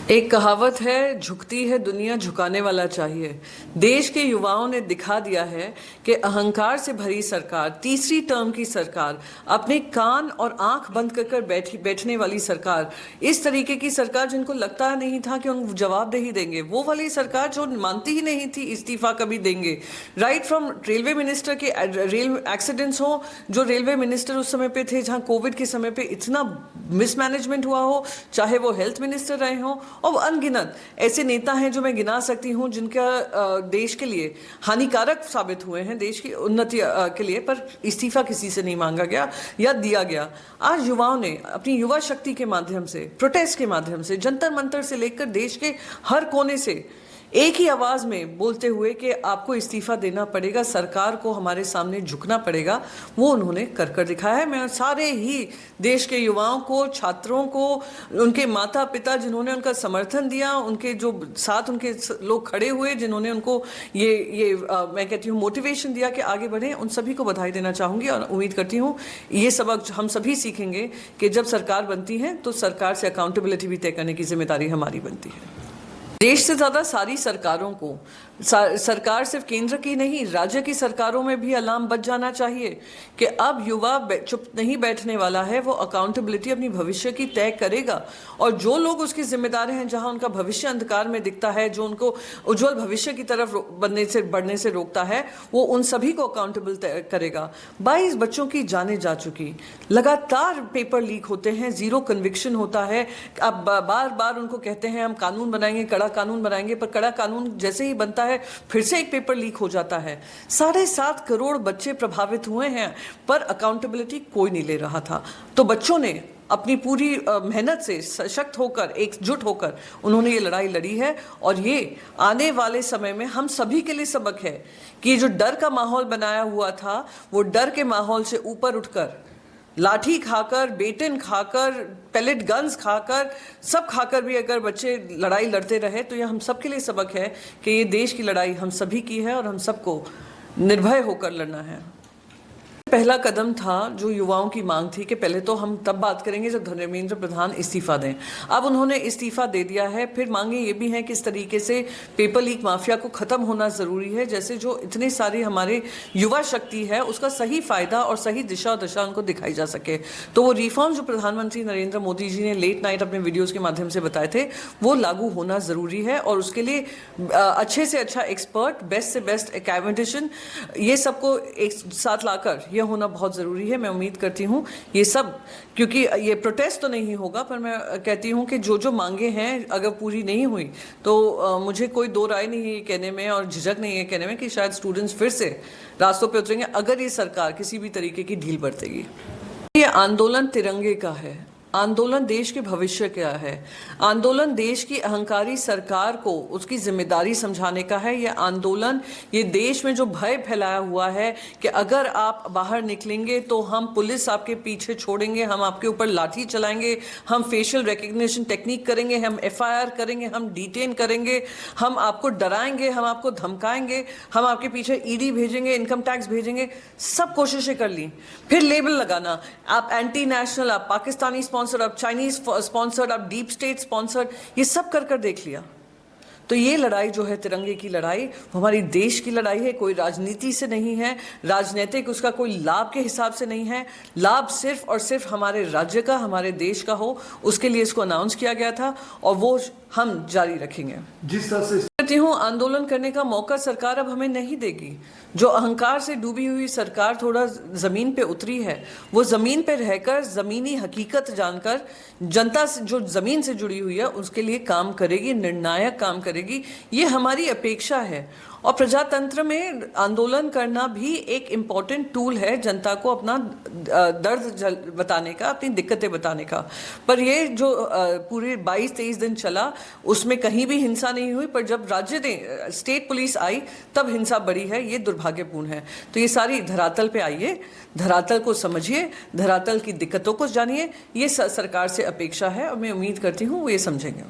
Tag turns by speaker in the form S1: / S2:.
S1: एक कहावत है, झुकती है दुनिया झुकाने वाला चाहिए। देश के युवाओं ने दिखा दिया है कि अहंकार से भरी सरकार, तीसरी टर्म की सरकार, अपने कान और आंख बंद कर बैठने वाली सरकार, इस तरीके की सरकार जिनको लगता नहीं था कि उन जवाबदेही देंगे, वो वाली सरकार जो मानती ही नहीं थी इस्तीफा कभी देंगे। राइट फ्रॉम रेलवे मिनिस्टर के रेल एक्सीडेंट्स हो, जो रेलवे मिनिस्टर उस समय पे थे जहाँ कोविड के समय पे इतना मिसमैनेजमेंट हुआ हो, चाहे वो हेल्थ मिनिस्टर रहे हों, और अनगिनत ऐसे नेता हैं जो मैं गिना सकती हूं जिनका देश के लिए हानिकारक साबित हुए हैं, देश की उन्नति के लिए, पर इस्तीफा किसी से नहीं मांगा गया या दिया गया। आज युवाओं ने अपनी युवा शक्ति के माध्यम से, प्रोटेस्ट के माध्यम से, जंतर मंतर से लेकर देश के हर कोने से एक ही आवाज में बोलते हुए कि आपको इस्तीफा देना पड़ेगा, सरकार को हमारे सामने झुकना पड़ेगा, वो उन्होंने कर कर दिखाया है। मैं सारे ही देश के युवाओं को, छात्रों को, उनके माता पिता जिन्होंने उनका समर्थन दिया, उनके जो साथ उनके लोग खड़े हुए जिन्होंने उनको मैं कहती हूँ मोटिवेशन दिया कि आगे बढ़े, उन सभी को बधाई देना चाहूँगी और उम्मीद करती हूँ ये सबक हम सभी सीखेंगे कि जब सरकार बनती है तो सरकार से अकाउंटेबिलिटी भी तय करने की जिम्मेदारी हमारी बनती है। देश से ज़्यादा सारी सरकारों को, सरकार सिर्फ केंद्र की नहीं, राज्य की सरकारों में भी अलार्म बज जाना चाहिए कि अब युवा चुप नहीं बैठने वाला है, वो अकाउंटेबिलिटी अपनी भविष्य की तय करेगा, और जो लोग उसके जिम्मेदार हैं, जहां उनका भविष्य अंधकार में दिखता है, जो उनको उज्जवल भविष्य की तरफ बढ़ने से रोकता है, वो उन सभी को अकाउंटेबल करेगा। 22 बच्चों की जानें जा चुकी, लगातार पेपर लीक होते हैं, जीरो कन्विक्शन होता है। अब बार बार उनको कहते हैं हम कानून बनाएंगे, कड़ा कानून बनाएंगे, पर कड़ा कानून जैसे ही बनता है फिर से एक पेपर लीक हो जाता है। 7.5 करोड़ बच्चे प्रभावित हुए हैं, पर अकाउंटेबिलिटी कोई नहीं ले रहा था। तो बच्चों ने अपनी पूरी मेहनत से सशक्त होकर, एकजुट होकर उन्होंने ये लड़ाई लड़ी है, और ये आने वाले समय में हम सभी के लिए सबक है कि जो डर का माहौल बनाया हुआ था, वो डर के माहौल से ऊपर उठकर, लाठी खाकर, बेटिन खाकर, पेलेट गन्स खाकर, सब खाकर भी अगर बच्चे लड़ाई लड़ते रहे तो यह हम सब के लिए सबक है कि ये देश की लड़ाई हम सभी की है और हम सबको निर्भय होकर लड़ना है। पहला कदम था जो युवाओं की मांग थी कि पहले तो हम तब बात करेंगे जब धर्मेंद्र प्रधान इस्तीफा दें। अब उन्होंने इस्तीफा दे दिया है, फिर मांगे ये भी हैं कि इस तरीके से पेपर लीक माफिया को ख़त्म होना ज़रूरी है, जैसे जो इतने सारे हमारे युवा शक्ति है उसका सही फ़ायदा और सही दिशा और दशा उनको दिखाई जा सके। तो वो रिफॉर्म जो प्रधानमंत्री नरेंद्र मोदी जी ने लेट नाइट अपने वीडियोज़ के माध्यम से बताए थे, वो लागू होना ज़रूरी है, और उसके लिए अच्छे से अच्छा एक्सपर्ट, बेस्ट से बेस्ट एकेडमिशियन, ये सबको एक साथ लाकर यह होना बहुत ज़रूरी है। मैं उम्मीद करती हूँ ये सब, क्योंकि ये प्रोटेस्ट तो नहीं होगा, पर मैं कहती हूँ कि जो जो मांगे हैं अगर पूरी नहीं हुई तो मुझे कोई दो राय नहीं है ये कहने में और झिझक नहीं है कहने में कि शायद स्टूडेंट्स फिर से रास्तों पे उतरेंगे अगर ये सरकार किसी भी तरीके की ढील बरतेगी। ये आंदोलन तिरंगे का है, आंदोलन देश के भविष्य का है, आंदोलन देश की अहंकारी सरकार को उसकी जिम्मेदारी समझाने का है। यह आंदोलन ये देश में जो भय फैलाया हुआ है कि अगर आप बाहर निकलेंगे तो हम पुलिस आपके पीछे छोड़ेंगे, हम आपके ऊपर लाठी चलाएंगे, हम फेशियल रिकग्निशन टेक्निक करेंगे, हम FIR करेंगे, हम डिटेन करेंगे, हम आपको डराएंगे, हम आपको धमकाएंगे, हम आपके पीछे ED भेजेंगे, इनकम टैक्स भेजेंगे, सब कोशिशें कर ली। फिर लेबल लगाना, आप एंटी नेशनल, आप पाकिस्तानी अब चाइनीज स्पॉन्सर्ड, अब डीप स्टेट स्पॉन्सर्ड, ये सब कर कर देख लिया। तो ये लड़ाई जो है तिरंगे की लड़ाई, वो हमारी देश की लड़ाई है, कोई राजनीति से नहीं है, राजनीतिक उसका कोई लाभ के हिसाब से नहीं है। लाभ सिर्फ और सिर्फ हमारे राज्य का, हमारे देश का हो, उसके लिए इसको अनाउंस किया गया था और वो हम जारी रखेंगे। जिस तरह से कहती हूँ आंदोलन करने का मौका सरकार अब हमें नहीं देगी। जो अहंकार से डूबी हुई सरकार थोड़ा जमीन पे उतरी है, वो जमीन पे रहकर जमीनी हकीकत जानकर जनता से, जो जमीन से जुड़ी हुई है, उसके लिए काम करेगी, निर्णायक काम करेगी। ये हमारी अपेक्षा है, और प्रजातंत्र में आंदोलन करना भी एक इम्पॉर्टेंट टूल है जनता को अपना दर्द बताने का, अपनी दिक्कतें बताने का। पर ये जो पूरे 22-23 दिन चला उसमें कहीं भी हिंसा नहीं हुई, पर जब राज्य ने, स्टेट पुलिस आई तब हिंसा बढ़ी है, ये दुर्भाग्यपूर्ण है। तो ये सारी धरातल पे आइए, धरातल को समझिए, धरातल की दिक्कतों को जानिए, ये सरकार से अपेक्षा है और मैं उम्मीद करती हूँ वो ये समझेंगे।